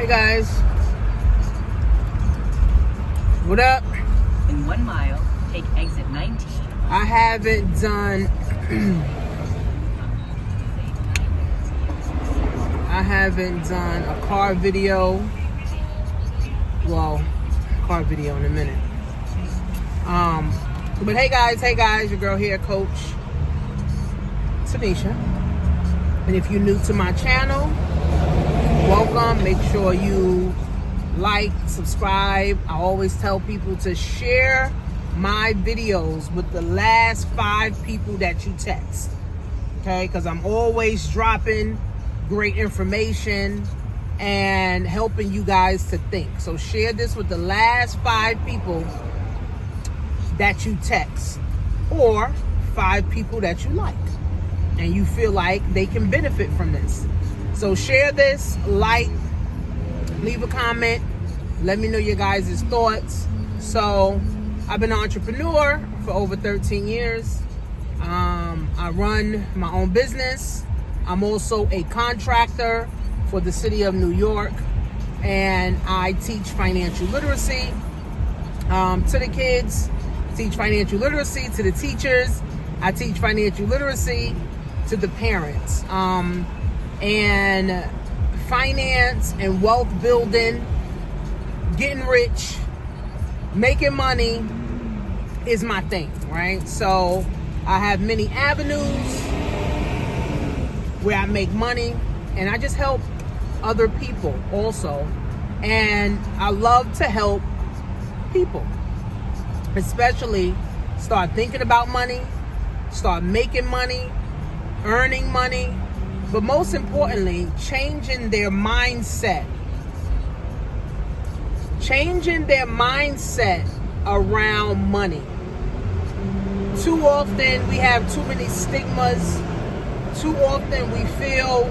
Hey guys, what up? In 1 mile, take exit 19. I haven't done a car video. Well, car video in a minute. But hey guys, your girl here, Coach Tanisha. And if you're new to my channel, welcome. Make sure you like, subscribe. I always tell people to share my videos with the last 5 people that you text. Okay? Because I'm always dropping great information and helping you guys to think. So share this with the last 5 people that you text, or 5 people that you like and you feel like they can benefit from this. So share this, like, leave a comment, let me know your guys' thoughts. So I've been an entrepreneur for over 13 years. I run my own business. I'm also a contractor for the city of New York, and I teach financial literacy to the kids, teach financial literacy to the teachers. I teach financial literacy to the parents. And finance and wealth building, getting rich, making money is my thing, right? So I have many avenues where I make money, and I just help other people also. And I love to help people, especially start thinking about money, start making money, earning money, but most importantly, changing their mindset. Changing their mindset around money. Too often we have too many stigmas. Too often we feel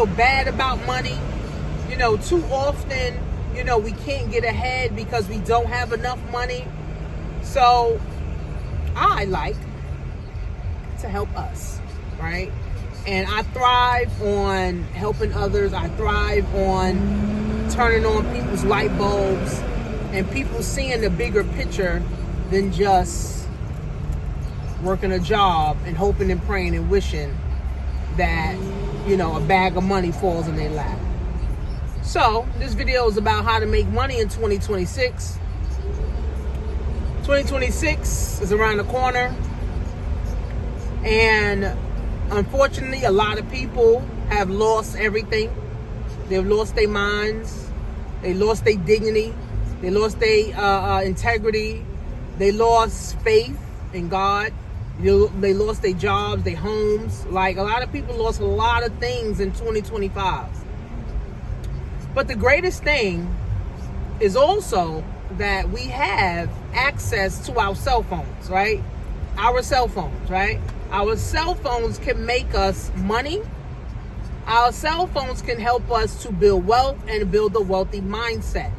bad about money. Too often, we can't get ahead because we don't have enough money. So I like to help us, right? And I thrive on helping others. I thrive on turning on people's light bulbs and people seeing the bigger picture than just working a job and hoping and praying and wishing that, a bag of money falls in their lap. So this video is about how to make money in 2026. 2026 is around the corner. And unfortunately, a lot of people have lost everything. They've lost their minds. They lost their dignity. They lost their integrity. They lost faith in God. They lost their jobs, their homes. Like, a lot of people lost a lot of things in 2025. But the greatest thing is also that we have access to our cell phones, right? Our cell phones, right? Our cell phones can make us money. Our cell phones can help us to build wealth and build a wealthy mindset,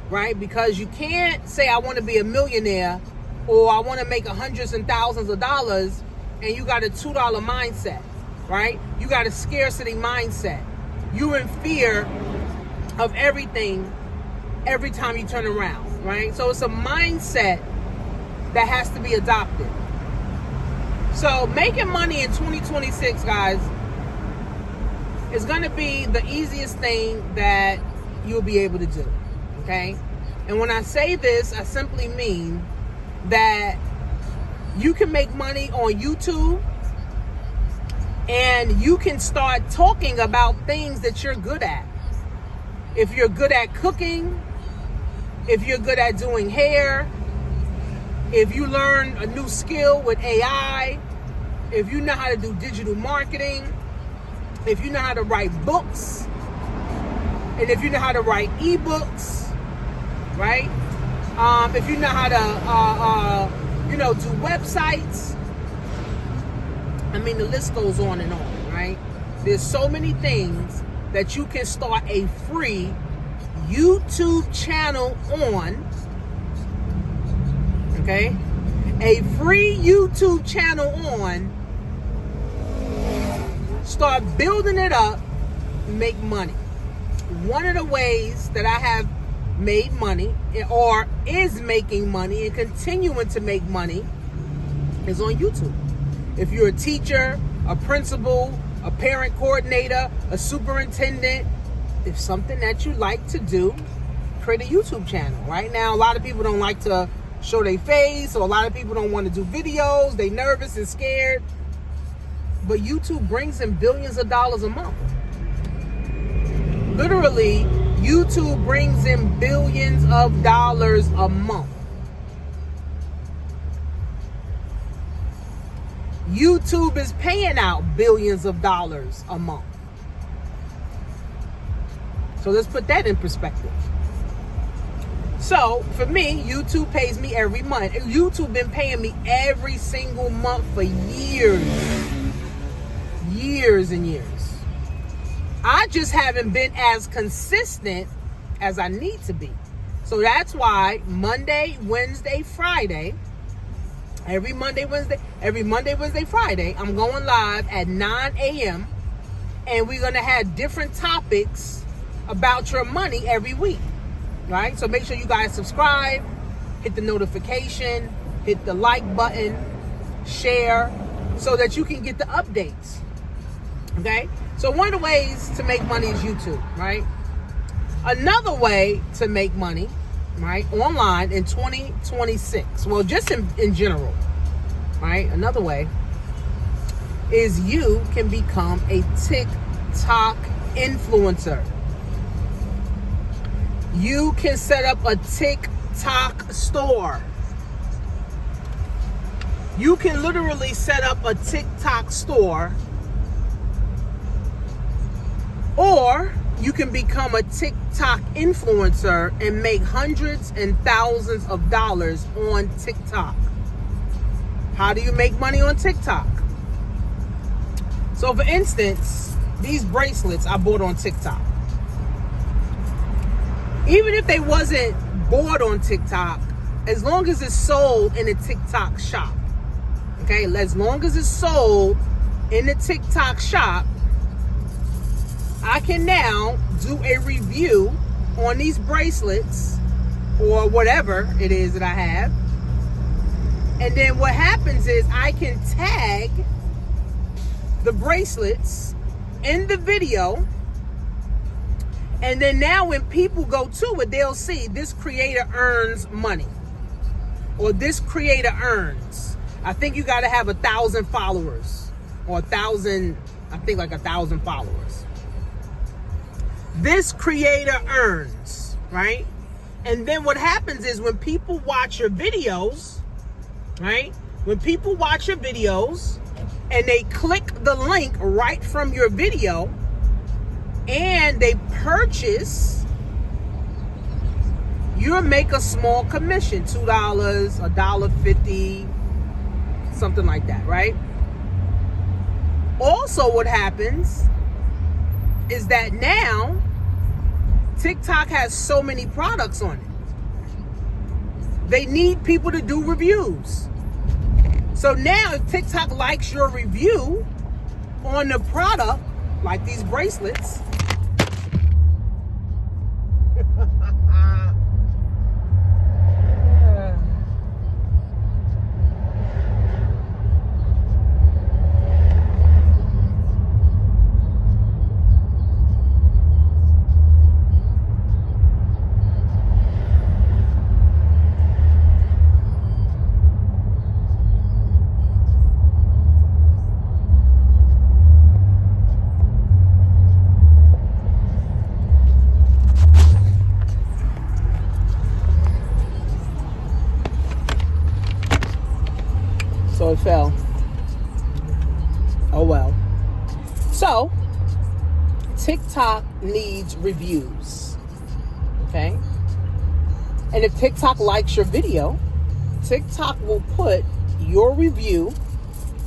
right? Because you can't say, I want to be a millionaire, or I want to make hundreds and thousands of dollars, and you got a $2 mindset, right? You got a scarcity mindset. You're in fear of everything every time you turn around, right? So it's a mindset that has to be adopted. So making money in 2026, guys, is going to be the easiest thing that you'll be able to do, okay? And when I say this, I simply mean that you can make money on YouTube, and you can start talking about things that you're good at. If you're good at cooking, if you're good at doing hair, if you learn a new skill with AI, if you know how to do digital marketing, if you know how to write books, and if you know how to write ebooks, right? If you know how to, do websites. I mean, the list goes on and on, right? There's so many things that you can start a free YouTube channel on, okay? A free YouTube channel on, start building it up, make money. One of the ways that I have made money or is making money and continuing to make money is on YouTube. If you're a teacher, a principal, a parent coordinator, a superintendent, if something that you like to do, create a YouTube channel. Right now, a lot of people don't like to show their face, or a lot of people don't want to do videos. They nervous and scared. But YouTube brings in billions of dollars a month. Literally, YouTube brings in billions of dollars a month. YouTube is paying out billions of dollars a month. So let's put that in perspective. So for me, YouTube pays me every month. YouTube been paying me every single month for years. Years and years. I just haven't been as consistent as I need to be. So that's why Monday, Wednesday, Friday, every Monday, Wednesday, Friday, I'm going live at 9 a.m. and we're going to have different topics about your money every week, right? So make sure you guys subscribe, hit the notification, hit the like button, share, so that you can get the updates, okay? So one of the ways to make money is YouTube, right? Another way to make money, right, online in 2026, well, just in general, right? Another way is you can become a TikTok influencer. You can set up a TikTok store. You can literally set up a TikTok store, or you can become a TikTok influencer and make hundreds and thousands of dollars on TikTok. How do you make money on TikTok? So for instance, these bracelets I bought on TikTok. Even if they wasn't bought on TikTok, as long as it's sold in a TikTok shop, okay? As long as it's sold in the TikTok shop, I can now do a review on these bracelets or whatever it is that I have. And then what happens is I can tag the bracelets in the video. And then now when people go to it, they'll see this creator earns money. Or this creator earns. I think you got to have 1,000 followers. Or 1,000, I think like 1,000 followers. This creator earns, right? And then what happens is when people watch your videos, right? When people watch your videos and they click the link right from your video and they purchase, you'll make a small commission, $2, $1.50, something like that, right? Also what happens is that now TikTok has so many products on it. They need people to do reviews. So now if TikTok likes your review on the product, like these bracelets, so it fell. Oh well. So TikTok needs reviews. Okay? And if TikTok likes your video, TikTok will put your review,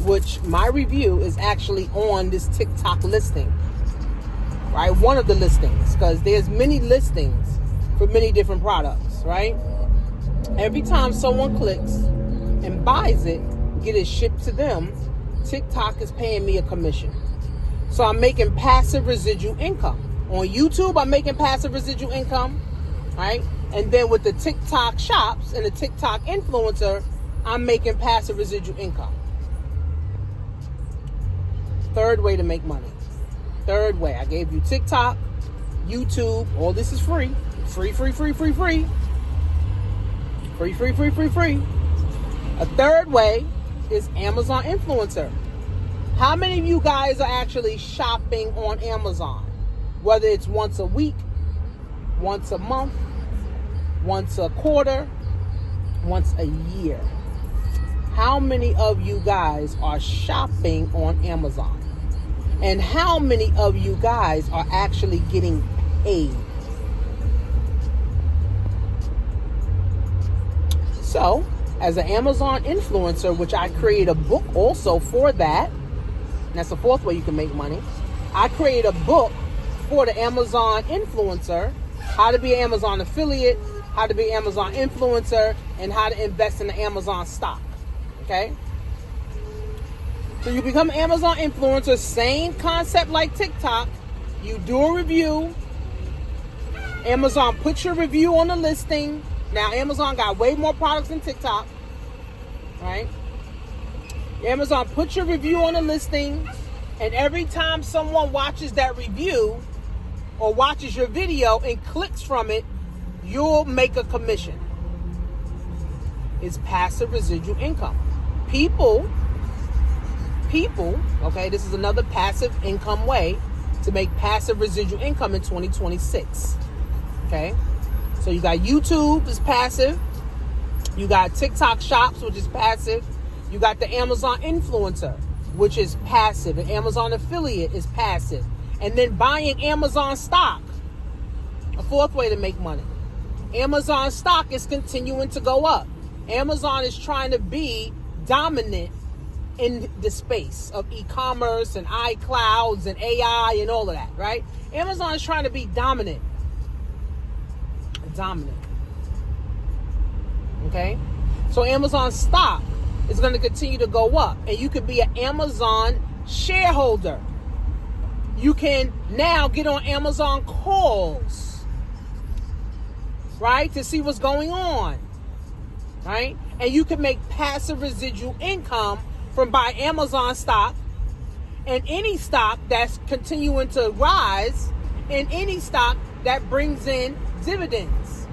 which my review is actually on this TikTok listing. Right? One of the listings, because there's many listings for many different products, right? Every time someone clicks and buys it, get it shipped to them, TikTok is paying me a commission. So I'm making passive residual income. On YouTube, I'm making passive residual income, right? And then with the TikTok shops and the TikTok influencer, I'm making passive residual income. Third way to make money. Third way. I gave you TikTok, YouTube. All this is free. Free. Free. A third way is Amazon influencer. How many of you guys are actually shopping on Amazon? Whether it's once a week, once a month, once a quarter, once a year. How many of you guys are shopping on Amazon? And how many of you guys are actually getting paid? So, as an Amazon influencer, which I create a book also for that, and that's the fourth way you can make money. I create a book for the Amazon influencer, how to be an Amazon affiliate, how to be an Amazon influencer, and how to invest in the Amazon stock. Okay? So you become an Amazon influencer, same concept like TikTok. You do a review. Amazon puts your review on the listing. Now, Amazon got way more products than TikTok. Right? Amazon puts your review on the listing. And every time someone watches that review or watches your video and clicks from it, you'll make a commission. It's passive residual income. People, okay, this is another passive income way to make passive residual income in 2026. Okay? So you got YouTube is passive. You got TikTok shops, which is passive. You got the Amazon influencer, which is passive. An Amazon affiliate is passive. And then buying Amazon stock, a fourth way to make money. Amazon stock is continuing to go up. Amazon is trying to be dominant in the space of e-commerce and iClouds and AI and all of that, right? Amazon is trying to be dominant. Okay? So Amazon stock is going to continue to go up. And you could be an Amazon shareholder. You can now get on Amazon calls, right? To see what's going on, right? And you can make passive residual income from buying Amazon stock and any stock that's continuing to rise and any stock that brings in dividends.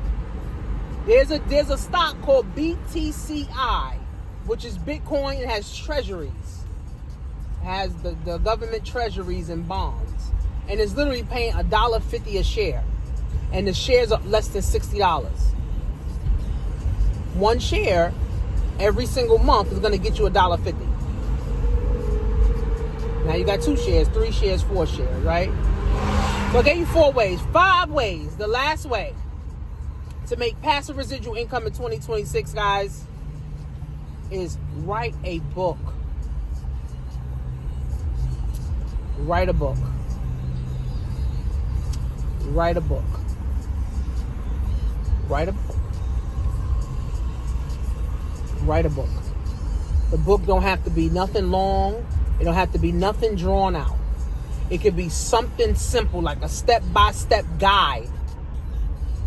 There's a stock called BTCI, which is Bitcoin. It has treasuries. It has the government treasuries and bonds. And it's literally paying $1.50 a share. And the shares are less than $60. One share every single month is going to get you $1.50. Now you got 2 shares, 3 shares, 4 shares, right? So I gave you 4 ways, 5 ways. The last way to make passive residual income in 2026, guys, is write a book. Write a book. Write a book. Write a book. Write a book. The book don't have to be nothing long. It don't have to be nothing drawn out. It could be something simple like a step-by-step guide.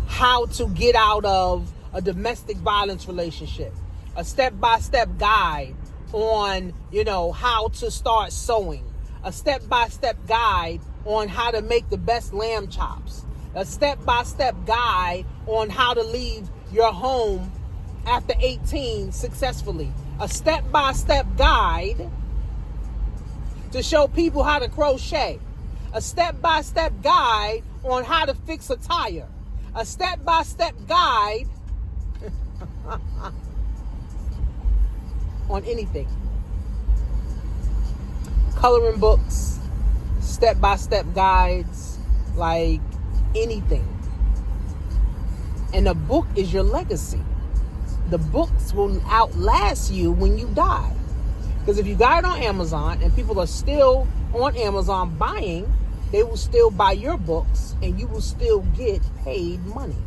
How to get out of a domestic violence relationship. A step-by-step guide on, how to start sewing. A step-by-step guide on how to make the best lamb chops. A step-by-step guide on how to leave your home after 18 successfully. A step-by-step guide to show people how to crochet. A step-by-step guide on how to fix a tire. A step-by-step guide on anything. Coloring books, step-by-step guides, like anything. And a book is your legacy. The books will outlast you when you die. Because if you got it on Amazon and people are still on Amazon buying, they will still buy your books and you will still get paid money.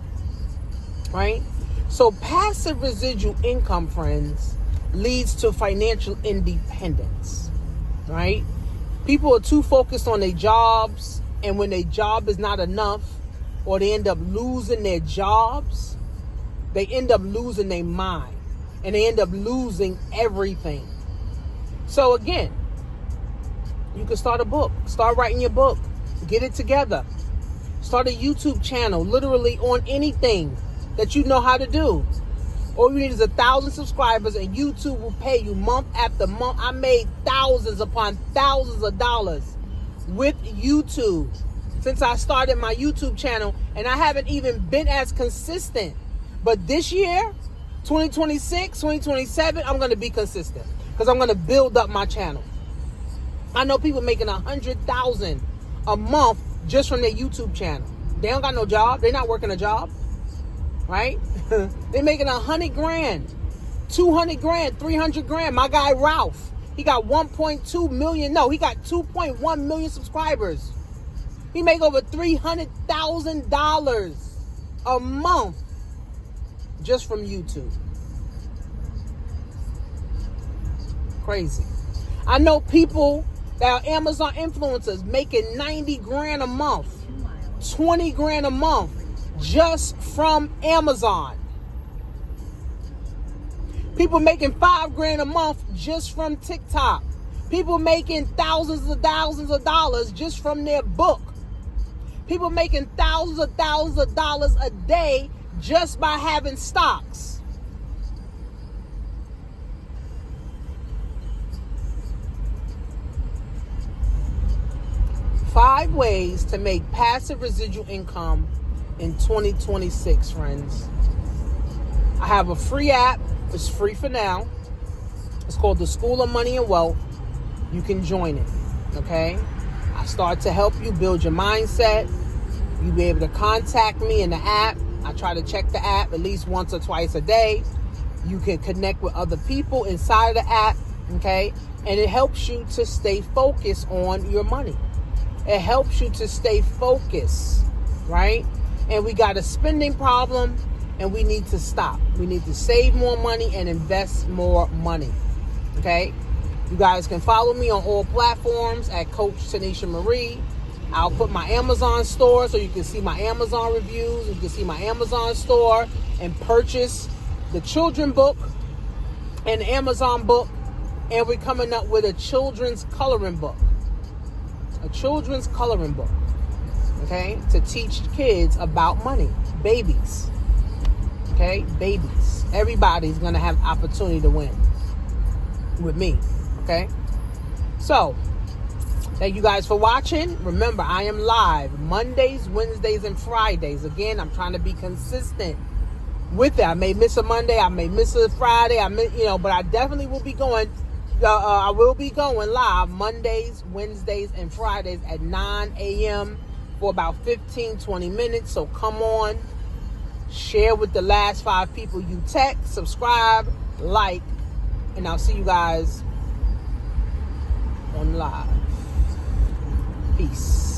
Right? So passive residual income, friends, leads to financial independence. Right? People are too focused on their jobs, and when their job is not enough, or they end up losing their jobs, they end up losing their mind, and they end up losing everything. So again, you can start a book, start writing your book, get it together, start a YouTube channel, literally on anything that you know how to do. All you need is 1,000 subscribers, and YouTube will pay you month after month. I made thousands upon thousands of dollars with YouTube since I started my YouTube channel, and I haven't even been as consistent. But this year, 2026, 2027, I'm going to be consistent because I'm going to build up my channel. I know people making $100,000 a month just from their YouTube channel. They don't got no job. They're not working a job. Right? They're making $100,000, $200,000, $300,000. My guy Ralph, he got 1.2 million. No, he got 2.1 million subscribers. He make over $300,000 a month just from YouTube. Crazy. I know people that are Amazon influencers making $90,000 a month, $20,000 a month. Just from Amazon. People making $5,000 a month just from TikTok. People making thousands of dollars just from their book. People making thousands of dollars a day just by having stocks. Five ways to make passive residual income in 2026, friends. I have a free app. It's free for now. It's called the School of Money and Wealth. You can join it, okay? I start to help you build your mindset. You'll be able to contact me in the app. I try to check the app at least once or twice a day. You can connect with other people inside of the app, okay? And it helps you to stay focused on your money. It helps you to stay focused, right? And we got a spending problem, and we need to stop. We need to save more money and invest more money. Okay? You guys can follow me on all platforms at Coach Tanisha Marie. I'll put my Amazon store so you can see my Amazon reviews. You can see my Amazon store and purchase the children book and the Amazon book. And we're coming up with a children's coloring book. A children's coloring book. Okay, to teach kids about money. Babies. Okay, babies. Everybody's going to have opportunity to win with me. Okay, so thank you guys for watching. Remember, I am live Mondays, Wednesdays, and Fridays. Again, I'm trying to be consistent with it. I may miss a Monday, I may miss a Friday, but I definitely will be going. I will be going live Mondays, Wednesdays, and Fridays at 9 a.m. for about 15-20 minutes. So come on, share with the last 5 people you text, subscribe, like, and I'll see you guys on live. Peace.